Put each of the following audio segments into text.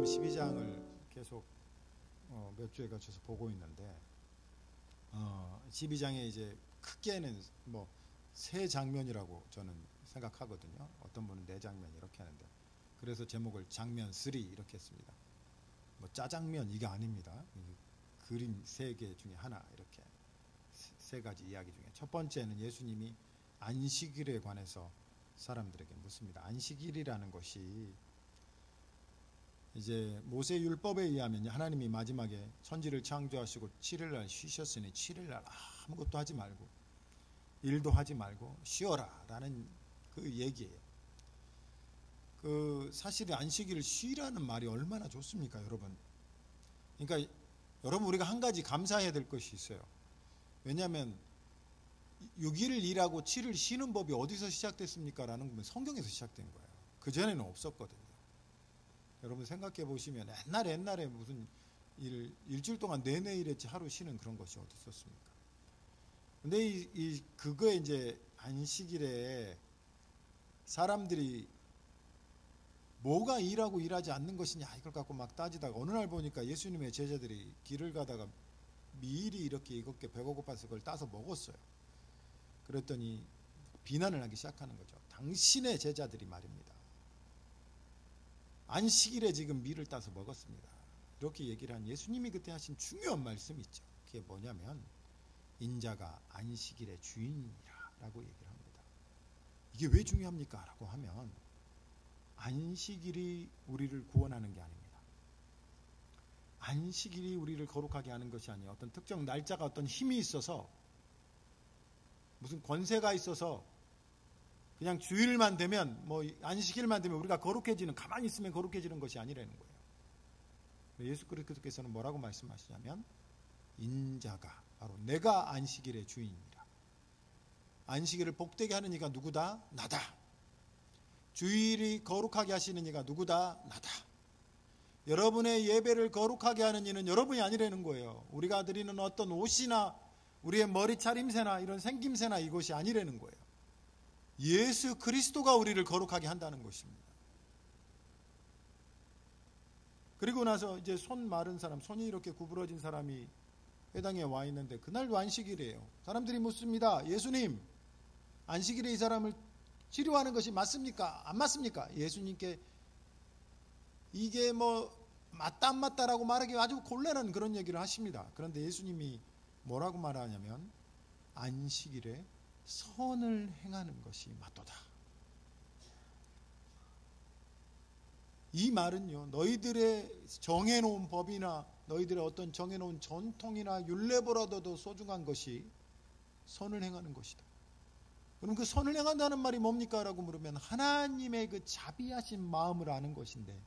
12장을 계속 몇 주에 걸쳐서 보고 있는데 12장에 이제 크게는 뭐 세 장면이라고 저는 생각하거든요. 어떤 분은 네 장면 이렇게 하는데, 그래서 제목을 장면 3 이렇게 했습니다. 뭐 짜장면 이게 아닙니다. 그림 세 개 중에 하나, 이렇게 세 가지 이야기 중에 첫 번째는 예수님이 안식일에 관해서 사람들에게 묻습니다. 안식일이라는 것이 이제 모세 율법에 의하면 하나님이 마지막에 천지를 창조하시고 7일날 쉬셨으니 7일날 아무것도 하지 말고 일도 하지 말고 쉬어라 라는 그 얘기예요. 사실 안식일을 쉬라는 말이 얼마나 좋습니까, 여러분? 그러니까 여러분, 우리가 한 가지 감사해야 될 것이 있어요. 왜냐하면 6일을 일하고 7일 쉬는 법이 어디서 시작됐습니까? 라는 건 성경에서 시작된 거예요. 그전에는 없었거든요. 여러분 생각해 보시면 옛날에 무슨 일주일 동안 내내 일했지 하루 쉬는 그런 것이 어디 있었습니까? 근데 그거에 이제 안식일에 사람들이 뭐가 일하고 일하지 않는 것이냐 이걸 갖고 막 따지다가 어느 날 보니까 예수님의 제자들이 길을 가다가 미리 이렇게 이것게 배가 고파서 그걸 따서 먹었어요. 그랬더니 비난을 하기 시작하는 거죠. 당신의 제자들이 말입니다. 안식일에 지금 밀을 따서 먹었습니다. 이렇게 얘기를 한 예수님이 그때 하신 중요한 말씀이 있죠. 그게 뭐냐면 인자가 안식일의 주인이라 라고 얘기를 합니다. 이게 왜 중요합니까? 라고 하면 안식일이 우리를 구원하는 게 아닙니다. 안식일이 우리를 거룩하게 하는 것이 아니에요. 어떤 특정 날짜가 어떤 힘이 있어서 무슨 권세가 있어서 그냥 주일만 되면 뭐 안식일만 되면 우리가 거룩해지는, 가만히 있으면 거룩해지는 것이 아니라는 거예요. 예수 그리스도께서는 뭐라고 말씀하시냐면 인자가 바로 내가 안식일의 주인이라. 안식일을 복되게 하는 이가 누구다? 나다. 주일이 거룩하게 하시는 이가 누구다? 나다. 여러분의 예배를 거룩하게 하는 이는 여러분이 아니라는 거예요. 우리가 드리는 어떤 옷이나 우리의 머리 차림새나 이런 생김새나 이것이 아니라는 거예요. 예수 그리스도가 우리를 거룩하게 한다는 것입니다. 그리고 나서 이제 손 마른 사람, 손이 이렇게 구부러진 사람이 회당에 와 있는데 그날도 안식일이에요. 사람들이 묻습니다. 예수님, 안식일에 이 사람을 치료하는 것이 맞습니까? 안 맞습니까? 예수님께 이게 뭐 맞다 안 맞다라고 말하기 아주 곤란한 그런 얘기를 하십니다. 그런데 예수님이 뭐라고 말하냐면 안식일에 선을 행하는 것이 맞도다. 이 말은요, 너희들의 정해놓은 법이나 너희들의 어떤 정해놓은 전통이나 율례보다도 소중한 것이 선을 행하는 것이다. 그럼 그 선을 행한다는 말이 뭡니까? 라고 물으면 하나님의 그 자비하신 마음을 아는 것인데,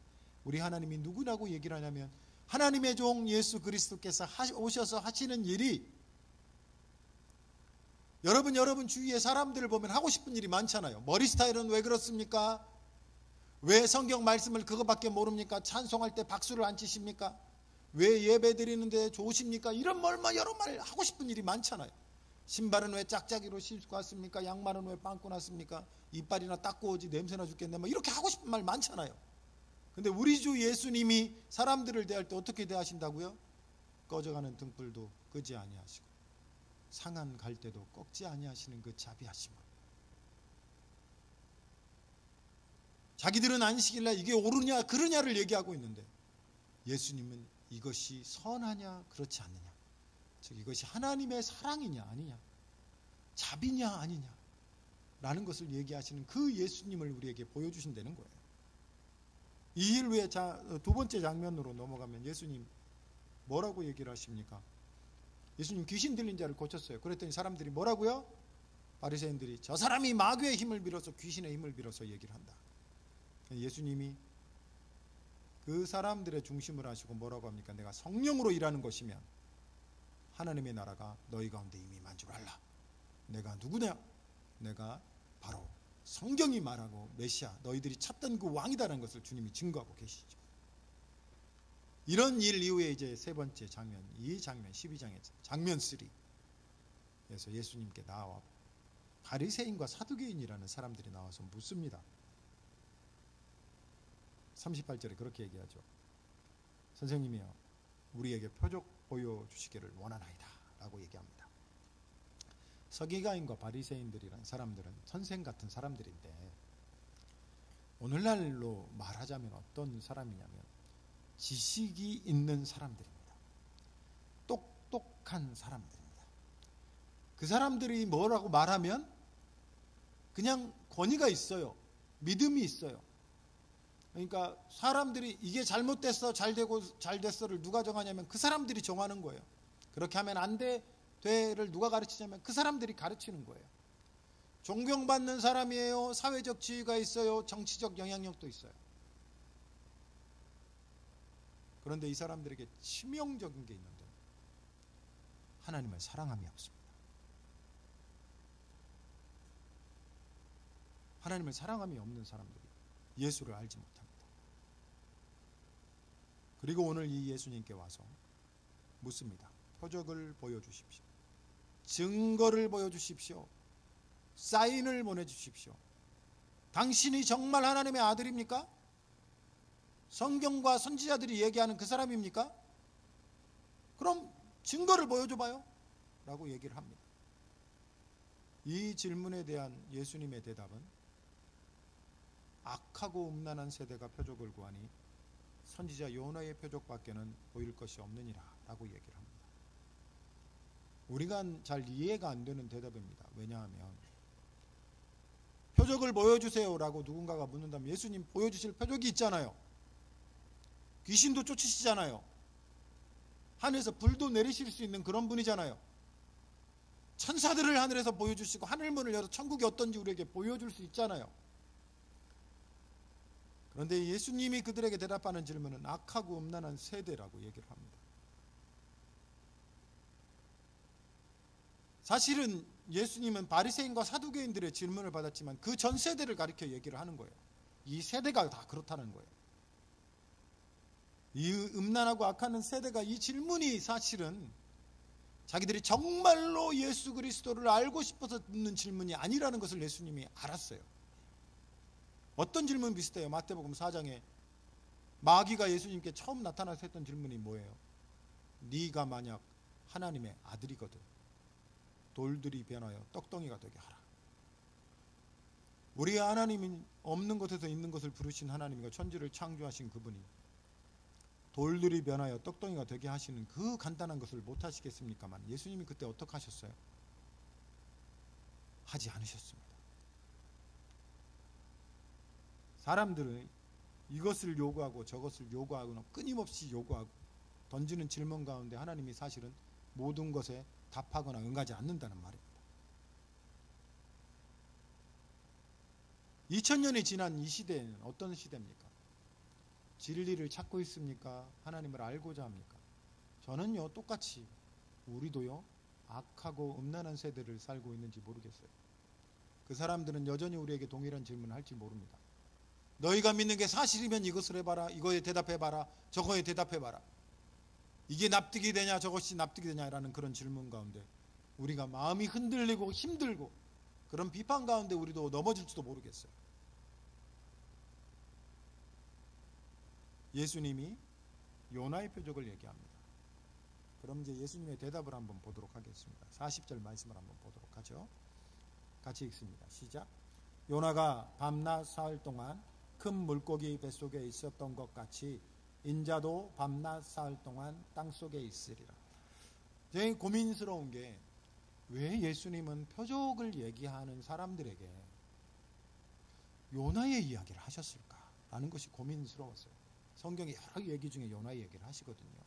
우리 하나님이 누구라고 얘기를 하냐면 하나님의 종 예수 그리스도께서 오셔서 하시는 일이, 여러분 주위에 사람들을 보면 하고 싶은 일이 많잖아요. 머리 스타일은 왜 그렇습니까? 왜 성경 말씀을 그거밖에 모릅니까? 찬송할 때 박수를 안 치십니까? 왜 예배 드리는데 좋으십니까? 이런 여러 말 하고 싶은 일이 많잖아요. 신발은 왜 짝짝이로 신고 왔습니까? 양말은 왜 빵꾸 났습니까? 이빨이나 닦고 오지 냄새나 죽겠네. 뭐 이렇게 하고 싶은 말 많잖아요. 근데 우리 주 예수님이 사람들을 대할 때 어떻게 대하신다고요? 꺼져가는 등불도 끄지 아니하시고 상한 갈대도 꺾지 아니하시는 그 자비하심으로. 자기들은 안식일날 이게 옳으냐 그르냐를 얘기하고 있는데 예수님은 이것이 선하냐 그렇지 않느냐, 즉 이것이 하나님의 사랑이냐 아니냐, 자비냐 아니냐 라는 것을 얘기하시는 그 예수님을 우리에게 보여주신다는 거예요. 이 일 후에 두 번째 장면으로 넘어가면 예수님 뭐라고 얘기를 하십니까? 예수님 귀신 들린 자를 고쳤어요. 그랬더니 사람들이 뭐라고요? 바리새인들이 저 사람이 마귀의 힘을 빌어서, 귀신의 힘을 빌어서 얘기를 한다. 예수님이 그 사람들의 중심을 하시고 뭐라고 합니까? 내가 성령으로 일하는 것이면 하나님의 나라가 너희 가운데 이미 임한 줄 알라. 내가 누구냐? 내가 바로 성경이 말하고 메시아, 너희들이 찾던 그 왕이다라는 것을 주님이 증거하고 계시죠. 이런 일 이후에 이제 세 번째 장면, 이 장면 12장의 장면 3에서 예수님께 나와 바리새인과 사두개인이라는 사람들이 나와서 묻습니다. 38절에 그렇게 얘기하죠. 선생님이요, 우리에게 표적 보여주시기를 원하나이다 라고 얘기합니다. 서기관과 바리새인들이란 사람들은 선생 같은 사람들인데, 오늘날로 말하자면 어떤 사람이냐면 지식이 있는 사람들입니다. 똑똑한 사람들입니다. 그 사람들이 뭐라고 말하면 그냥 권위가 있어요. 믿음이 있어요. 그러니까 사람들이 이게 잘못됐어, 잘 되고 잘 됐어를 누가 정하냐면 그 사람들이 정하는 거예요. 그렇게 하면 안 돼를 누가 가르치냐면 그 사람들이 가르치는 거예요. 존경받는 사람이에요. 사회적 지위가 있어요. 정치적 영향력도 있어요. 그런데 이 사람들에게 치명적인 게 있는데 하나님을 사랑함이 없습니다. 하나님을 사랑함이 없는 사람들이 예수를 알지 못합니다. 그리고 오늘 이 예수님께 와서 묻습니다. 표적을 보여주십시오. 증거를 보여주십시오. 사인을 보내주십시오. 당신이 정말 하나님의 아들입니까? 성경과 선지자들이 얘기하는 그 사람입니까? 그럼 증거를 보여줘봐요 라고 얘기를 합니다. 이 질문에 대한 예수님의 대답은 악하고 음란한 세대가 표적을 구하니 선지자 요나의 표적밖에는 보일 것이 없느니라 라고 얘기를 합니다. 우리가 잘 이해가 안 되는 대답입니다. 왜냐하면 표적을 보여주세요 라고 누군가가 묻는다면 예수님 보여주실 표적이 있잖아요. 귀신도 쫓으시잖아요. 하늘에서 불도 내리실 수 있는 그런 분이잖아요. 천사들을 하늘에서 보여주시고 하늘문을 열어 천국이 어떤지 우리에게 보여줄 수 있잖아요. 그런데 예수님이 그들에게 대답하는 질문은 악하고 음란한 세대라고 얘기를 합니다. 사실은 예수님은 바리새인과 사두개인들의 질문을 받았지만 그 전 세대를 가리켜 얘기를 하는 거예요. 이 세대가 다 그렇다는 거예요. 이 음란하고 악한 세대가 이 질문이 사실은 자기들이 정말로 예수 그리스도를 알고 싶어서 듣는 질문이 아니라는 것을 예수님이 알았어요. 어떤 질문 비슷해요? 마태복음 4장에 마귀가 예수님께 처음 나타나서 했던 질문이 뭐예요? 네가 만약 하나님의 아들이거든 돌들이 변하여 떡덩이가 되게 하라. 우리 하나님이 없는 곳에서 있는 것을 부르신 하나님과 천지를 창조하신 그분이 돌들이 변하여 떡덩이가 되게 하시는 그 간단한 것을 못 하시겠습니까만 예수님이 그때 어떻게 하셨어요? 하지 않으셨습니다. 사람들은 이것을 요구하고 저것을 요구하거나 끊임없이 요구하고 던지는 질문 가운데 하나님이 사실은 모든 것에 답하거나 응하지 않는다는 말입니다. 2000년이 지난 이 시대는 어떤 시대입니까? 진리를 찾고 있습니까? 하나님을 알고자 합니까? 저는요 똑같이 우리도요 악하고 음란한 세대를 살고 있는지 모르겠어요. 그 사람들은 여전히 우리에게 동일한 질문을 할지 모릅니다. 너희가 믿는 게 사실이면 이것을 해봐라. 이거에 대답해봐라. 저거에 대답해봐라. 이게 납득이 되냐 저것이 납득이 되냐라는 그런 질문 가운데 우리가 마음이 흔들리고 힘들고 그런 비판 가운데 우리도 넘어질지도 모르겠어요. 예수님이 요나의 표적을 얘기합니다. 그럼 이제 예수님의 대답을 한번 보도록 하겠습니다. 40절 말씀을 한번 보도록 하죠. 같이 읽습니다. 시작. 요나가 밤낮 사흘 동안 큰 물고기 뱃속에 있었던 것 같이 인자도 밤낮 사흘 동안 땅속에 있으리라. 제일 고민스러운 게 왜 예수님은 표적을 얘기하는 사람들에게 요나의 이야기를 하셨을까라는 것이 고민스러웠어요. 성경의 여러 얘기 중에 요나의 얘기를 하시거든요.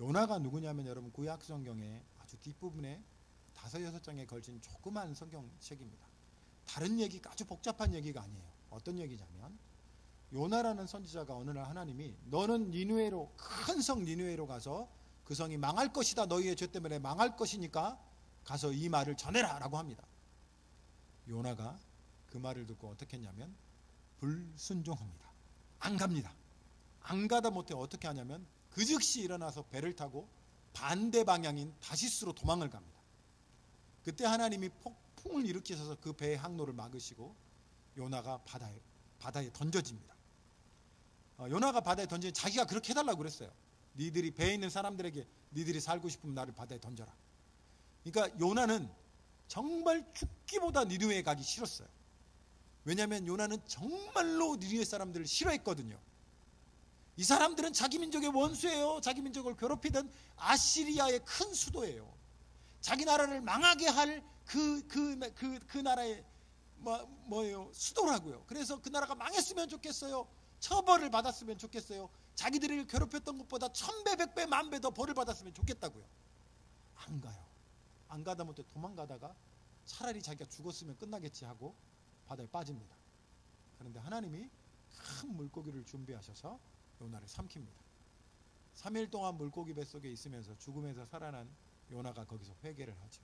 요나가 누구냐면 여러분 구약 성경의 아주 뒷부분에 5-6장에 걸친 조그만 성경책입니다. 다른 얘기가 아주 복잡한 얘기가 아니에요. 어떤 얘기냐면 요나라는 선지자가 어느 날 하나님이 너는 니느웨로 큰 성 니느웨로 가서 그 성이 망할 것이다. 너희의 죄 때문에 망할 것이니까 가서 이 말을 전해라 라고 합니다. 요나가 그 말을 듣고 어떻게 했냐면 불순종합니다. 안 갑니다. 안 가다 못해 어떻게 하냐면 그 즉시 일어나서 배를 타고 반대 방향인 다시스로 도망을 갑니다. 그때 하나님이 폭풍을 일으키셔서 그 배의 항로를 막으시고 요나가 바다에 던져집니다. 요나가 바다에 던지니 자기가 그렇게 해달라고 그랬어요. 니들이 배에 있는 사람들에게 니들이 살고 싶으면 나를 바다에 던져라. 그러니까 요나는 정말 죽기보다 니느웨에 가기 싫었어요. 왜냐하면 요나는 정말로 니느웨 사람들을 싫어했거든요. 이 사람들은 자기 민족의 원수예요. 자기 민족을 괴롭히던 아시리아의 큰 수도예요. 자기 나라를 망하게 할 그 나라의 뭐예요? 수도라고요. 그래서 그 나라가 망했으면 좋겠어요. 처벌을 받았으면 좋겠어요. 자기들을 괴롭혔던 것보다 1000배, 100배, 10,000배 더 벌을 받았으면 좋겠다고요. 안 가요. 안 가다 못해 도망가다가 차라리 자기가 죽었으면 끝나겠지 하고 바다에 빠집니다. 그런데 하나님이 큰 물고기를 준비하셔서 요나를 삼킵니다. 3일 동안 물고기 뱃속에 있으면서 죽음에서 살아난 요나가 거기서 회개를 하죠.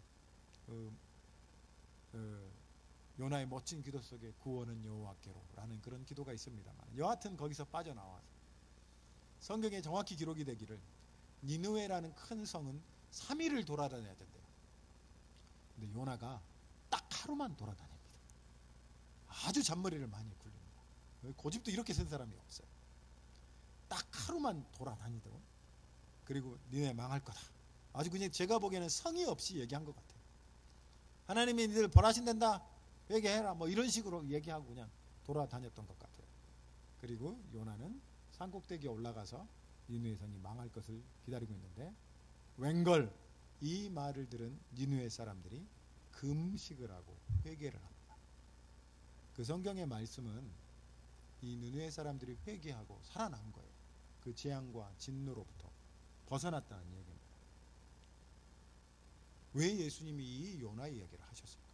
요나의 멋진 기도 속에 구원은 여호와께로 라는 그런 기도가 있습니다만, 여하튼 거기서 빠져나와서 성경에 정확히 기록이 되기를 니느웨라는 큰 성은 3일을 돌아다녀야 된대요. 근데 요나가 딱 하루만 돌아다닙니다. 아주 잔머리를 많이 굴립니다. 고집도 이렇게 센 사람이 없어요. 딱 하루만 돌아다니더라고요. 그리고 니네 망할 거다. 아주 그냥 제가 보기에는 성의 없이 얘기한 것 같아요. 하나님이 니들 벌하신단다, 회개해라, 뭐 이런 식으로 얘기하고 그냥 돌아다녔던 것 같아요. 그리고 요나는 산꼭대기에 올라가서 니느웨 성이 망할 것을 기다리고 있는데, 웬걸 이 말을 들은 니느웨 사람들이 금식을 하고 회개를 합니다. 그 성경의 말씀은 이 니느웨 사람들이 회개하고 살아난 거예요. 그 재앙과 진노로부터 벗어났다는 얘기입니다. 왜 예수님이 이 요나의 얘기를 하셨을까?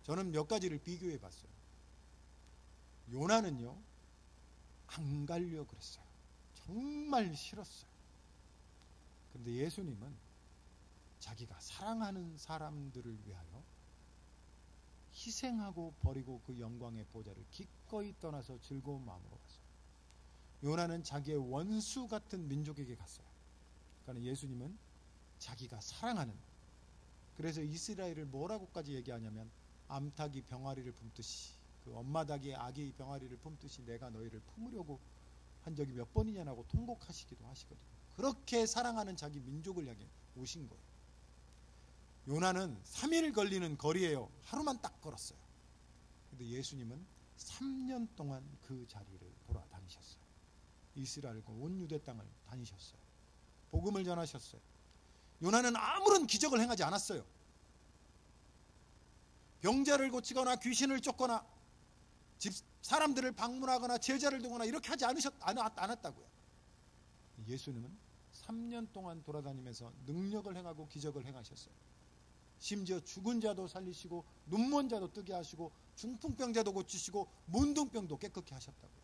저는 몇 가지를 비교해 봤어요. 요나는요, 안 가려고 그랬어요. 정말 싫었어요. 그런데 예수님은 자기가 사랑하는 사람들을 위하여 희생하고 버리고 그 영광의 보좌를 기꺼이 떠나서 즐거운 마음으로 갔어요. 요나는 자기의 원수 같은 민족에게 갔어요. 그러니까 예수님은 자기가 사랑하는, 그래서 이스라엘을 뭐라고까지 얘기하냐면 암탉이 병아리를 품듯이, 그 엄마 닭이 아기 병아리를 품듯이 내가 너희를 품으려고 한 적이 몇 번이냐라고 통곡하시기도 하시거든요. 그렇게 사랑하는 자기 민족을 향해 오신 거예요. 요나는 3일 걸리는 거리예요. 하루만 딱 걸었어요. 그런데 예수님은 3년 동안 그 자리를 돌아다니셨어요. 이스라엘과 온 유대 땅을 다니셨어요. 복음을 전하셨어요. 요나는 아무런 기적을 행하지 않았어요. 병자를 고치거나 귀신을 쫓거나 사람들을 방문하거나 제자를 두거나 이렇게 하지 않았다고요. 예수님은 3년 동안 돌아다니면서 능력을 행하고 기적을 행하셨어요. 심지어 죽은 자도 살리시고 눈먼 자도 뜨게 하시고 중풍병자도 고치시고 문둥병도 깨끗게 하셨다고요.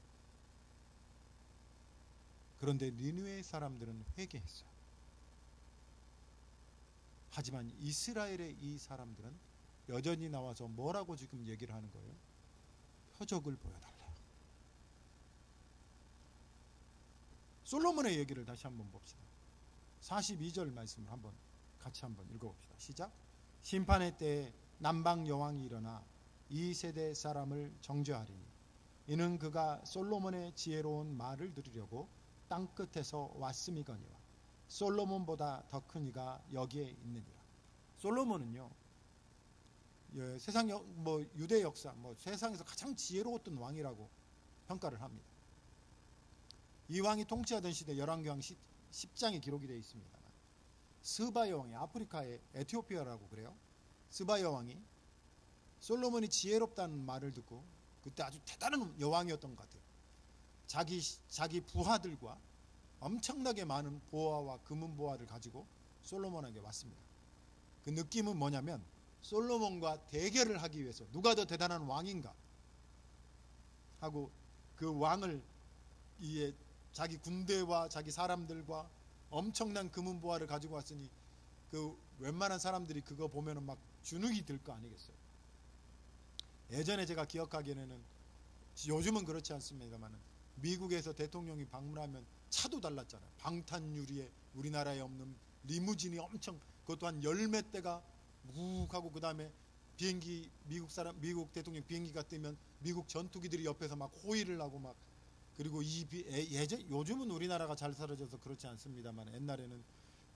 그런데 니느웨 사람들은 회개했어요. 하지만 이스라엘의 이 사람들은 여전히 나와서 뭐라고 지금 얘기를 하는 거예요? 표적을 보여달래요. 솔로몬의 얘기를 다시 한번 봅시다. 42절 말씀을 같이 한번 읽어봅시다. 시작. 심판의 때에 남방 여왕이 일어나 이 세대 사람을 정죄하리니 이는 그가 솔로몬의 지혜로운 말을 들으려고 땅끝에서 왔음이거니와 솔로몬보다 더 큰 이가 여기에 있느니라. 솔로몬은요, 세상 유대 역사 세상에서 가장 지혜로웠던 왕이라고 평가를 합니다. 이 왕이 통치하던 시대 열왕기상 10장에 기록이 되어 있습니다만, 스바 여왕이 아프리카의 에티오피아라고 그래요. 스바 여왕이 솔로몬이 지혜롭다는 말을 듣고 그때 아주 대단한 여왕이었던 것 같아요. 자기 부하들과 엄청나게 많은 보화와 금은 보화를 가지고 솔로몬에게 왔습니다. 그 느낌은 뭐냐면 솔로몬과 대결을 하기 위해서 누가 더 대단한 왕인가 하고 그 왕을 자기 군대와 자기 사람들과 엄청난 금은 보화를 가지고 왔으니 그 웬만한 사람들이 그거 보면은 막 주눅이 들 거 아니겠어요. 예전에 제가 기억하기에는, 요즘은 그렇지 않습니다만, 미국에서 대통령이 방문하면 차도 달랐잖아요. 방탄유리에 우리나라에 없는 리무진이 엄청, 그것도 한 10몇 대가 묵 하고, 그 다음에 비행기 미국 대통령 비행기가 뜨면 미국 전투기들이 옆에서 막 호위를 하고 막 그리고 요즘은 우리나라가 잘 사라져서 그렇지 않습니다만 옛날에는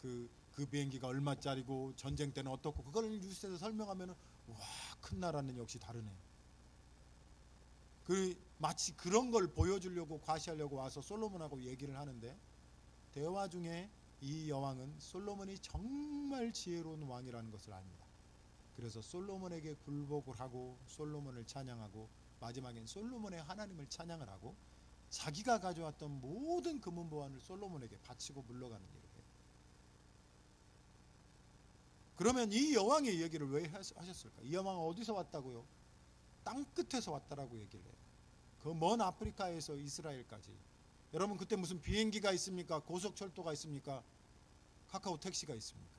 그 비행기가 얼마짜리고 전쟁 때는 어떻고 그걸 뉴스에서 설명하면은 와, 큰 나라는 역시 다르네. 마치 그런 걸 보여주려고 과시하려고 와서 솔로몬하고 얘기를 하는데 대화 중에 이 여왕은 솔로몬이 정말 지혜로운 왕이라는 것을 압니다. 그래서 솔로몬에게 굴복을 하고 솔로몬을 찬양하고 마지막엔 솔로몬의 하나님을 찬양을 하고 자기가 가져왔던 모든 금은보화를 솔로몬에게 바치고 물러가는 일을 해요. 그러면 이 여왕의 얘기를 왜 하셨을까? 이 여왕은 어디서 왔다고요? 땅끝에서 왔다라고 얘기를 해요. 그 먼 아프리카에서 이스라엘까지. 여러분 그때 무슨 비행기가 있습니까? 고속철도가 있습니까? 카카오 택시가 있습니까?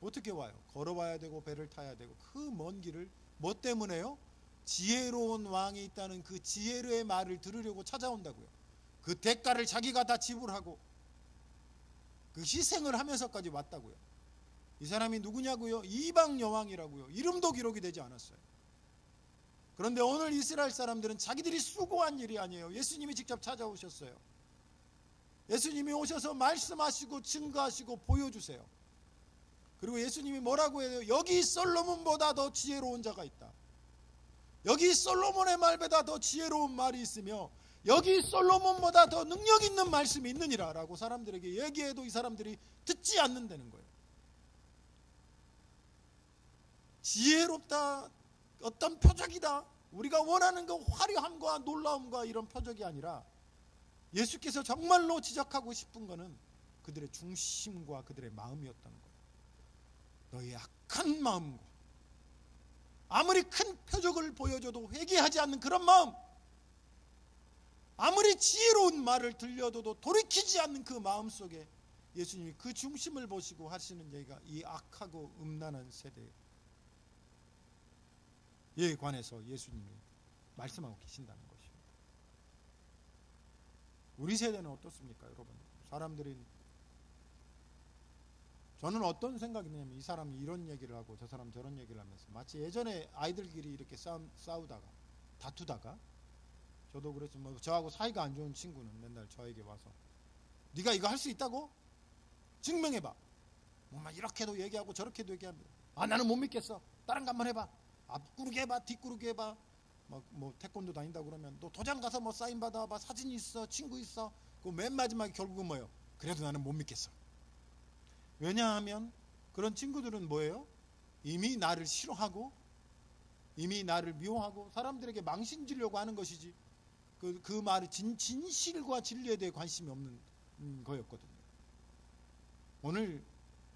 어떻게 와요? 걸어와야 되고 배를 타야 되고 그 먼 길을 뭐 때문에요? 지혜로운 왕이 있다는 그 지혜의 말을 들으려고 찾아온다고요. 그 대가를 자기가 다 지불하고 그 희생을 하면서까지 왔다고요. 이 사람이 누구냐고요? 이방 여왕이라고요. 이름도 기록이 되지 않았어요. 그런데 오늘 이스라엘 사람들은 자기들이 수고한 일이 아니에요. 예수님이 직접 찾아오셨어요. 예수님이 오셔서 말씀하시고 증거하시고 보여주세요. 그리고 예수님이 뭐라고 해요? 여기 솔로몬보다 더 지혜로운 자가 있다. 여기 솔로몬의 말보다 더 지혜로운 말이 있으며 여기 솔로몬보다 더 능력 있는 말씀이 있느니라 라고 사람들에게 얘기해도 이 사람들이 듣지 않는다는 거예요. 지혜롭다, 어떤 표적이다, 우리가 원하는 그 화려함과 놀라움과 이런 표적이 아니라 예수께서 정말로 지적하고 싶은 것은 그들의 중심과 그들의 마음이었다는 거예요. 너의 악한 마음과 아무리 큰 표적을 보여줘도 회개하지 않는 그런 마음, 아무리 지혜로운 말을 들려줘도 돌이키지 않는 그 마음 속에 예수님이 그 중심을 보시고 하시는 얘기가 이 악하고 음란한 세대에 관해서 예수님이 말씀하고 계신다는 것입니다. 우리 세대는 어떻습니까, 여러분? 사람들이, 저는 어떤 생각이 드냐면 이 사람이 이런 얘기를 하고 저 사람 저런 얘기를 하면서 마치 예전에 아이들끼리 이렇게 싸우다가 다투다가, 저도 그랬죠. 뭐 저하고 사이가 안 좋은 친구는 맨날 저에게 와서 네가 이거 할 수 있다고? 증명해봐. 뭐 막 이렇게도 얘기하고 저렇게도 얘기합니다. 아, 나는 못 믿겠어. 다른 거 한번 해봐. 앞구르기 해봐, 뒷구르기 해봐. 뭐 태권도 다닌다 그러면 너 도장 가서 뭐 사인 받아봐. 사진 있어, 친구 있어. 그 맨 마지막에 결국은 뭐예요? 그래도 나는 못 믿겠어. 왜냐하면 그런 친구들은 뭐예요? 이미 나를 싫어하고 이미 나를 미워하고 사람들에게 망신 주려고 하는 것이지 그 말이 진실과 진리에 대해 관심이 없는 거였거든요. 오늘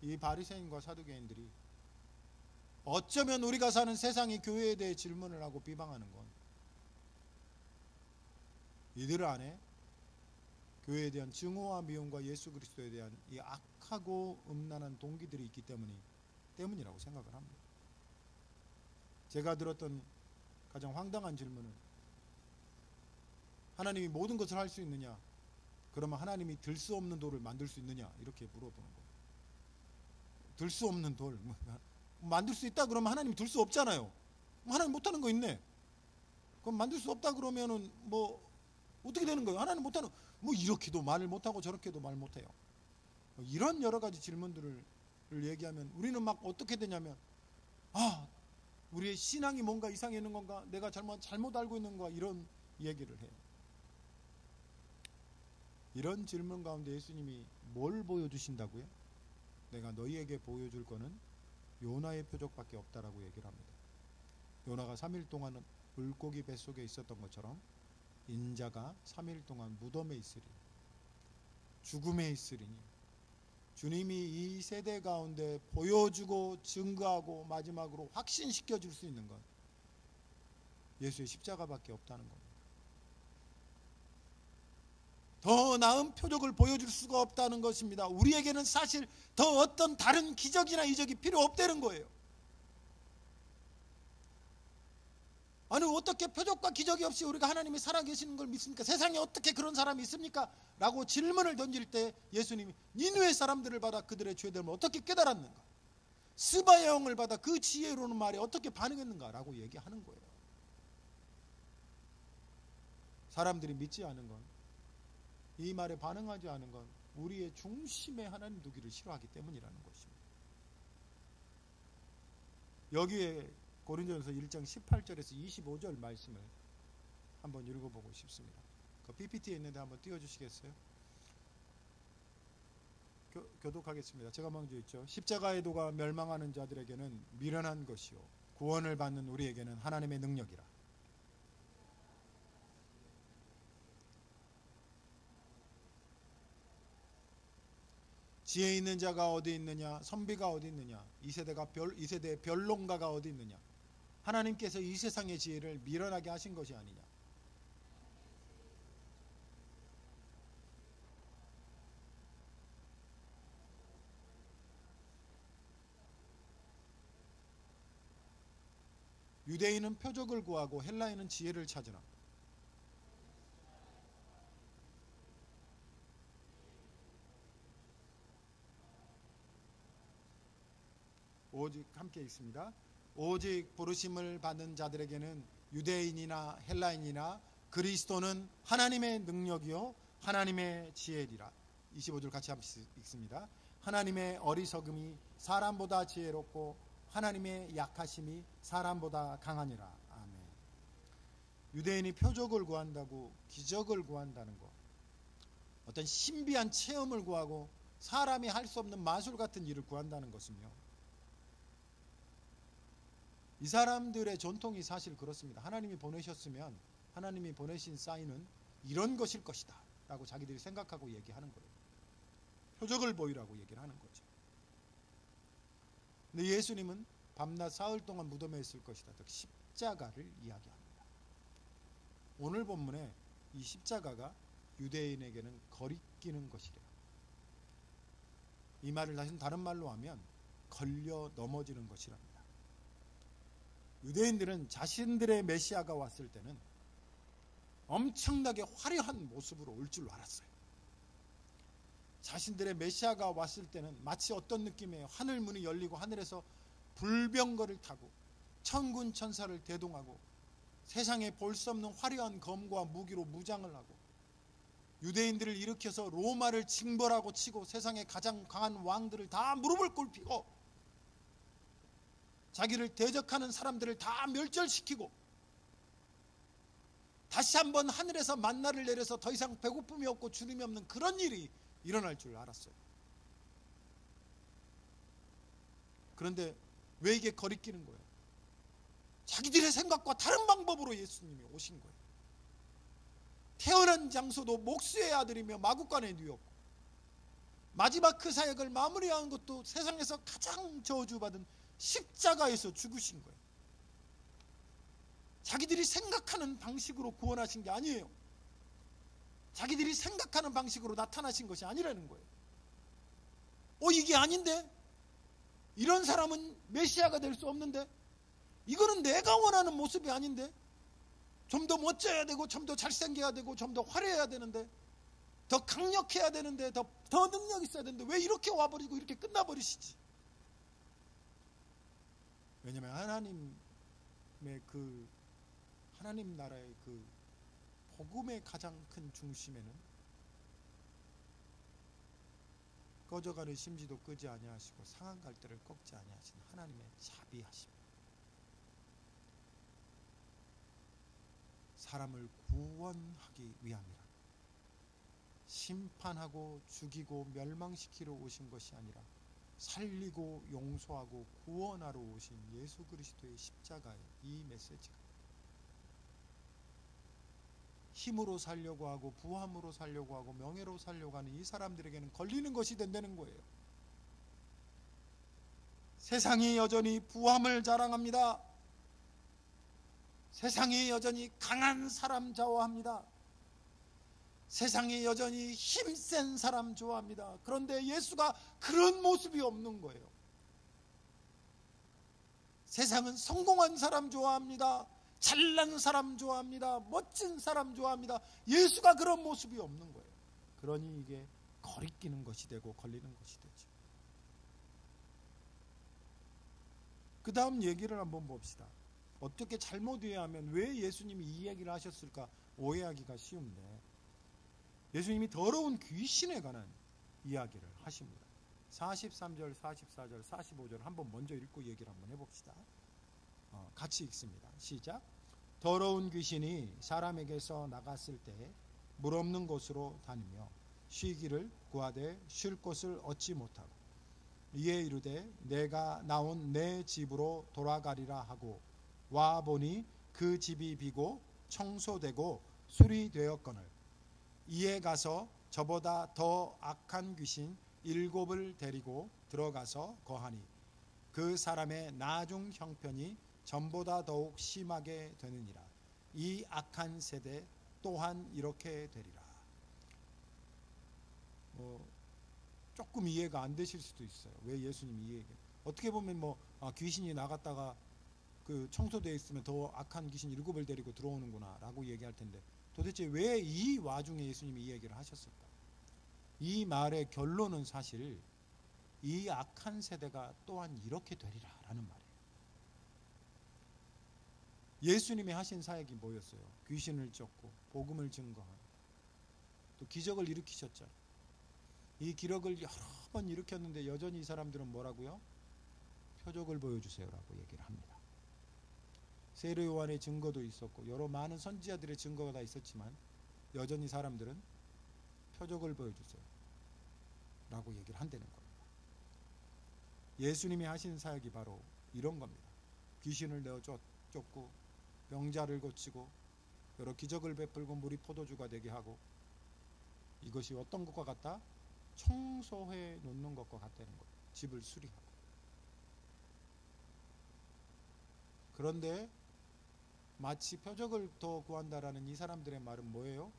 이 바리새인과 사두개인들이 어쩌면 우리가 사는 세상의 교회에 대해 질문을 하고 비방하는 건 이들 안에 교회에 대한 증오와 미움과 예수 그리스도에 대한 이 악하고 음란한 동기들이 있기 때문이라고 생각을 합니다. 제가 들었던 가장 황당한 질문은 하나님이 모든 것을 할 수 있느냐? 그러면 하나님이 들 수 없는 돌을 만들 수 있느냐? 이렇게 물어보는 거예요. 들 수 없는 돌 만들 수 있다 그러면 하나님이 들 수 없잖아요. 하나님 못하는 거 있네. 그럼 만들 수 없다 그러면은 뭐 어떻게 되는 거예요? 하나님 못하는, 뭐 이렇게도 말을 못하고 저렇게도 말 못해요. 이런 여러 가지 질문들을 얘기하면 우리는 막 어떻게 되냐면, 아, 우리의 신앙이 뭔가 이상해 있는 건가? 내가 잘못 알고 있는 건가? 이런 얘기를 해요. 이런 질문 가운데 예수님이 뭘 보여주신다고요? 내가 너희에게 보여줄 거는 요나의 표적밖에 없다라고 얘기를 합니다. 요나가 3일 동안 물고기 뱃속에 있었던 것처럼 인자가 3일 동안 무덤에 있으리니, 죽음에 있으리니, 주님이 이 세대 가운데 보여주고 증거하고 마지막으로 확신시켜 줄 수 있는 건 예수의 십자가밖에 없다는 겁니다. 더 나은 표적을 보여줄 수가 없다는 것입니다. 우리에게는 사실 더 어떤 다른 기적이나 이적이 필요 없다는 거예요. 아니, 어떻게 표적과 기적이 없이 우리가 하나님이 살아계시는 걸 믿습니까? 세상에 어떻게 그런 사람이 있습니까? 라고 질문을 던질 때 예수님이 니느웨 사람들을 봐라, 그들의 죄됨을 어떻게 깨달았는가? 스바의 영을 받아 그 지혜로운 말에 어떻게 반응했는가라고 얘기하는 거예요. 사람들이 믿지 않은 건, 이 말에 반응하지 않은 건 우리의 중심에 하나님 두기를 싫어하기 때문이라는 것입니다. 여기에 고린도전서 1장 18절에서 25절 말씀을 한번 읽어보고 싶습니다. 그 PPT에 있는데 한번 띄워주시겠어요? 교독하겠습니다. 제가 먼저 있죠. 십자가의 도가 멸망하는 자들에게는 미련한 것이요 구원을 받는 우리에게는 하나님의 능력이라. 지혜 있는 자가 어디 있느냐, 선비가 어디 있느냐, 이 세대의 변론가가 어디 있느냐. 하나님께서 이 세상의 지혜를 미련하게 하신 것이 아니냐. 유대인은 표적을 구하고 헬라인은 지혜를 찾으나 오직 함께 있습니다. 오직 부르심을 받는 자들에게는 유대인이나 헬라인이나 그리스도는 하나님의 능력이요 하나님의 지혜리라. 25절 같이 한번 읽습니다. 하나님의 어리석음이 사람보다 지혜롭고 하나님의 약하심이 사람보다 강하니라. 아멘. 유대인이 표적을 구한다고 기적을 구한다는 것, 어떤 신비한 체험을 구하고 사람이 할 수 없는 마술 같은 일을 구한다는 것은요, 이 사람들의 전통이 사실 그렇습니다. 하나님이 보내셨으면 하나님이 보내신 사인은 이런 것일 것이다 라고 자기들이 생각하고 얘기하는 거예요. 표적을 보이라고 얘기를 하는 거죠. 근데 예수님은 밤낮 사흘 동안 무덤에 있을 것이다, 즉 십자가를 이야기합니다. 오늘 본문에 이 십자가가 유대인에게는 거리끼는 것이래요. 이 말을 다른 말로 하면 걸려 넘어지는 것이랍니다. 유대인들은 자신들의 메시아가 왔을 때는 엄청나게 화려한 모습으로 올 줄 알았어요. 자신들의 메시아가 왔을 때는 마치 어떤 느낌이에요? 하늘 문이 열리고 하늘에서 불병거를 타고 천군 천사를 대동하고 세상에 볼 수 없는 화려한 검과 무기로 무장을 하고 유대인들을 일으켜서 로마를 징벌하고 치고 세상에 가장 강한 왕들을 다 무릎을 꿇히고 자기를 대적하는 사람들을 다 멸절시키고 다시 한번 하늘에서 만나를 내려서 더 이상 배고픔이 없고 주름이 없는 그런 일이 일어날 줄 알았어요. 그런데 왜 이게 거리끼는 거예요? 자기들의 생각과 다른 방법으로 예수님이 오신 거예요. 태어난 장소도 목수의 아들이며 마구간의 뉴였고 마지막 그 사역을 마무리한 것도 세상에서 가장 저주받은 십자가에서 죽으신 거예요. 자기들이 생각하는 방식으로 구원하신 게 아니에요. 자기들이 생각하는 방식으로 나타나신 것이 아니라는 거예요. 이게 아닌데? 이런 사람은 메시아가 될 수 없는데? 이거는 내가 원하는 모습이 아닌데? 좀 더 멋져야 되고 좀 더 잘생겨야 되고 좀 더 화려해야 되는데 더 강력해야 되는데 더 능력 있어야 되는데 왜 이렇게 와버리고 이렇게 끝나버리시지? 왜냐하면 하나님 나라의 그 복음의 가장 큰 중심에는 꺼져가는 심지도 끄지 아니하시고 상한 갈대를 꺾지 아니하시는 하나님의 자비하심, 사람을 구원하기 위함이라. 심판하고 죽이고 멸망시키러 오신 것이 아니라 살리고 용서하고 구원하러 오신 예수 그리스도의 십자가의 이 메시지가 힘으로 살려고 하고 부함으로 살려고 하고 명예로 살려고 하는 이 사람들에게는 걸리는 것이 된다는 거예요. 세상이 여전히 부함을 자랑합니다. 세상이 여전히 강한 사람 좋아합니다. 세상이 여전히 힘센 사람 좋아합니다. 그런데 예수가 그런 모습이 없는 거예요. 세상은 성공한 사람 좋아합니다. 잘난 사람 좋아합니다. 멋진 사람 좋아합니다. 예수가 그런 모습이 없는 거예요. 그러니 이게 거리끼는 것이 되고 걸리는 것이 되죠. 그 다음 얘기를 한번 봅시다. 어떻게 잘못 이해하면 왜 예수님이 이 얘기를 하셨을까 오해하기가 쉬운데, 예수님이 더러운 귀신에 관한 이야기를 하십니다. 43절, 44절, 45절 한번 먼저 읽고 얘기를 한번 해봅시다. 같이 읽습니다. 시작. 더러운 귀신이 사람에게서 나갔을 때 물 없는 곳으로 다니며 쉬기를 구하되 쉴 곳을 얻지 못하고 이에 이르되 내가 나온 내 집으로 돌아가리라 하고 와 보니 그 집이 비고 청소되고 수리되었거늘 이에 가서 저보다 더 악한 귀신 7을 데리고 들어가서 거하니 그 사람의 나중 형편이 전보다 더욱 심하게 되느니라. 이 악한 세대 또한 이렇게 되리라. 조금 이해가 안 되실 수도 있어요. 왜 예수님이 이 얘기? 어떻게 보면 귀신이 나갔다가 그 청소되어 있으면 더 악한 귀신 7을 데리고 들어오는구나라고 얘기할 텐데, 도대체 왜 이 와중에 예수님이 이 얘기를 하셨을까? 이 말의 결론은 사실 이 악한 세대가 또한 이렇게 되리라라는 말이에요. 예수님이 하신 사역이 뭐였어요? 귀신을 쫓고 복음을 증거하고 또 기적을 일으키셨잖아요. 이 기록을 여러 번 일으켰는데 여전히 이 사람들은 뭐라고요? 표적을 보여주세요라고 얘기를 합니다. 세례 요한의 증거도 있었고 여러 많은 선지자들의 증거가 다 있었지만 여전히 사람들은 표적을 보여주세요 라고 얘기를 한다는 겁니다. 예수님이 하신 사역이 바로 이런 겁니다. 귀신을 내어 쫓고 병자를 고치고 여러 기적을 베풀고 물이 포도주가 되게 하고, 이것이 어떤 것과 같다? 청소해 놓는 것과 같다는 거예요. 집을 수리하고. 그런데 마치 표적을 더 구한다라는 이 사람들의 말은 뭐예요?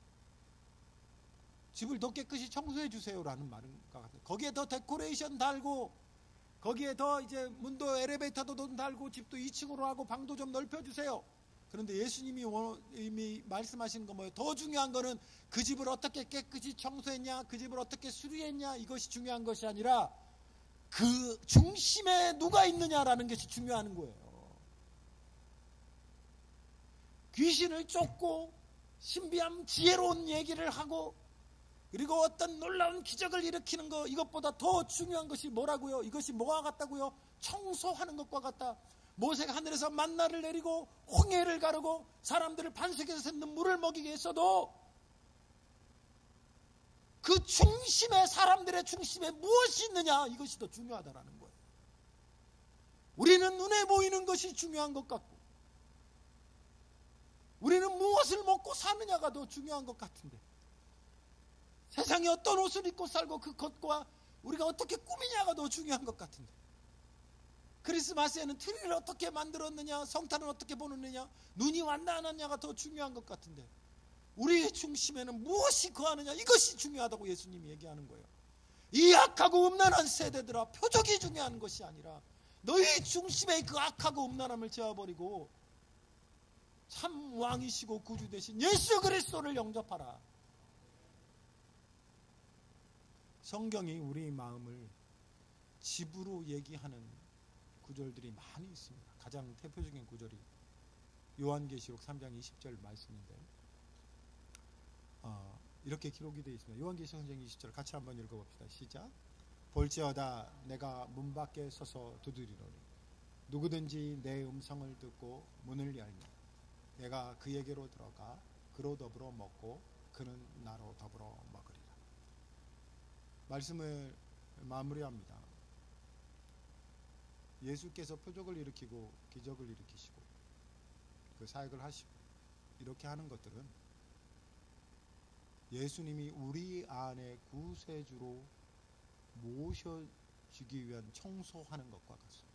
집을 더 깨끗이 청소해 주세요라는 말인가 같아요. 거기에 더 데코레이션 달고, 거기에 더 이제 문도 엘리베이터도 좀 달고, 집도 2층으로 하고 방도 좀 넓혀 주세요. 그런데 예수님이 이미 말씀하시는 거 뭐예요? 더 중요한 거는 그 집을 어떻게 깨끗이 청소했냐, 그 집을 어떻게 수리했냐, 이것이 중요한 것이 아니라 그 중심에 누가 있느냐라는 것이 중요한 거예요. 귀신을 쫓고 신비한 지혜로운 얘기를 하고 그리고 어떤 놀라운 기적을 일으키는 것, 이것보다 더 중요한 것이 뭐라고요? 이것이 뭐와 같다고요? 청소하는 것과 같다. 모세가 하늘에서 만나를 내리고 홍해를 가르고 사람들을 반석에서 샘는 물을 먹이게 했어도 그 중심에, 사람들의 중심에 무엇이 있느냐, 이것이 더 중요하다라는 거예요. 우리는 눈에 보이는 것이 중요한 것 같고, 우리는 무엇을 먹고 사느냐가 더 중요한 것 같은데, 세상에 어떤 옷을 입고 살고 그것과 우리가 어떻게 꾸미냐가 더 중요한 것 같은데, 크리스마스에는 트리를 어떻게 만들었느냐, 성탄을 어떻게 보느냐, 눈이 왔나 안 왔냐가 더 중요한 것 같은데, 우리의 중심에는 무엇이 거하느냐, 이것이 중요하다고 예수님이 얘기하는 거예요. 이 악하고 음란한 세대들아, 표적이 중요한 것이 아니라 너희 중심에 그 악하고 음란함을 제어버리고 참 왕이시고 구주 되신 예수 그리스도를 영접하라. 성경이 우리 마음을 집으로 얘기하는 구절들이 많이 있습니다. 가장 대표적인 구절이 요한계시록 3장 20절 말씀인데, 이렇게 기록이 되어 있습니다. 요한계시록 3장 20절 같이 한번 읽어봅시다. 시작. 볼지어다 내가 문 밖에 서서 두드리노니 누구든지 내 음성을 듣고 문을 열면 내가 그에게로 들어가 그로 더불어 먹고 그는 나로 더불어 먹으리라. 말씀을 마무리합니다. 예수께서 표적을 일으키고 기적을 일으키시고 그 사역을 하시고 이렇게 하는 것들은 예수님이 우리 안에 구세주로 모셔주기 위한 청소하는 것과 같습니다.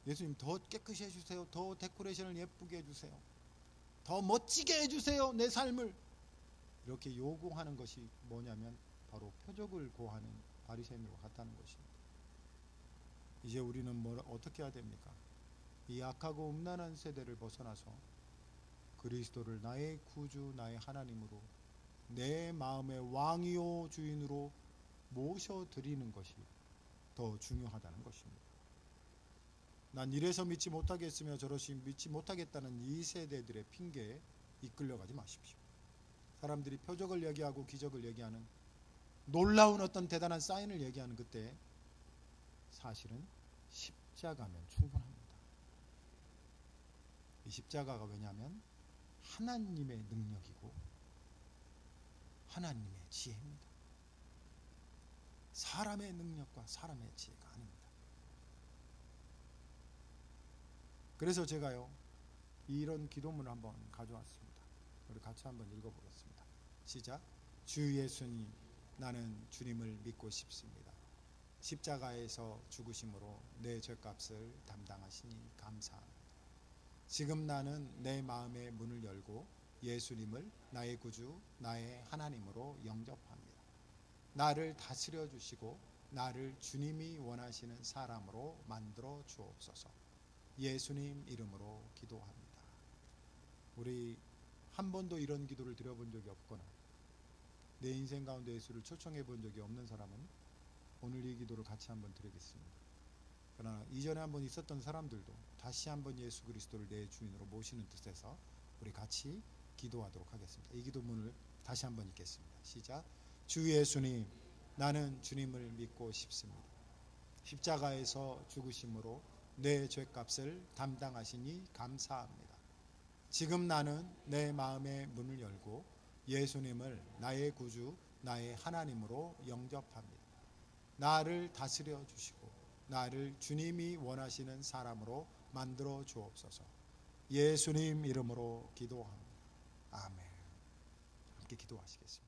예수님 더 깨끗이 해주세요. 더 데코레이션을 예쁘게 해주세요. 더 멋지게 해주세요. 내 삶을. 이렇게 요구하는 것이 뭐냐면 바로 표적을 구하는 바리새인과 같다는 것입니다. 이제 우리는 어떻게 해야 됩니까? 이 악하고 음란한 세대를 벗어나서 그리스도를 나의 구주, 나의 하나님으로, 내 마음의 왕이요 주인으로 모셔드리는 것이 더 중요하다는 것입니다. 난 이래서 믿지 못하겠으며 저러시 믿지 못하겠다는 이 세대들의 핑계에 이끌려가지 마십시오. 사람들이 표적을 얘기하고 기적을 얘기하는, 놀라운 어떤 대단한 사인을 얘기하는 그때 사실은 십자가면 충분합니다. 이 십자가가 왜냐하면 하나님의 능력이고 하나님의 지혜입니다. 사람의 능력과 사람의 지혜가 아닙니다. 그래서 제가요, 이런 기도문을 한번 가져왔습니다. 우리 같이 한번 읽어보겠습니다. 시작. 주 예수님, 나는 주님을 믿고 싶습니다. 십자가에서 죽으심으로 내 죄값을 담당하시니 감사합니다. 지금 나는 내 마음의 문을 열고 예수님을 나의 구주, 나의 하나님으로 영접합니다. 나를 다스려 주시고 나를 주님이 원하시는 사람으로 만들어 주옵소서. 예수님 이름으로 기도합니다. 우리 한 번도 이런 기도를 드려본 적이 없거나 내 인생 가운데 예수를 초청해 본 적이 없는 사람은 오늘 이 기도를 같이 한번 드리겠습니다. 그러나 이전에 한번 있었던 사람들도 다시 한번 예수 그리스도를 내 주인으로 모시는 뜻에서 우리 같이 기도하도록 하겠습니다. 이 기도문을 다시 한번 읽겠습니다. 시작. 주 예수님, 나는 주님을 믿고 싶습니다. 십자가에서 죽으심으로 내 죄값을 담당하시니 감사합니다. 지금 나는 내 마음의 문을 열고 예수님을 나의 구주, 나의 하나님으로 영접합니다. 나를 다스려 주시고 나를 주님이 원하시는 사람으로 만들어 주옵소서. 예수님 이름으로 기도합니다. 아멘. 함께 기도하시겠습니다.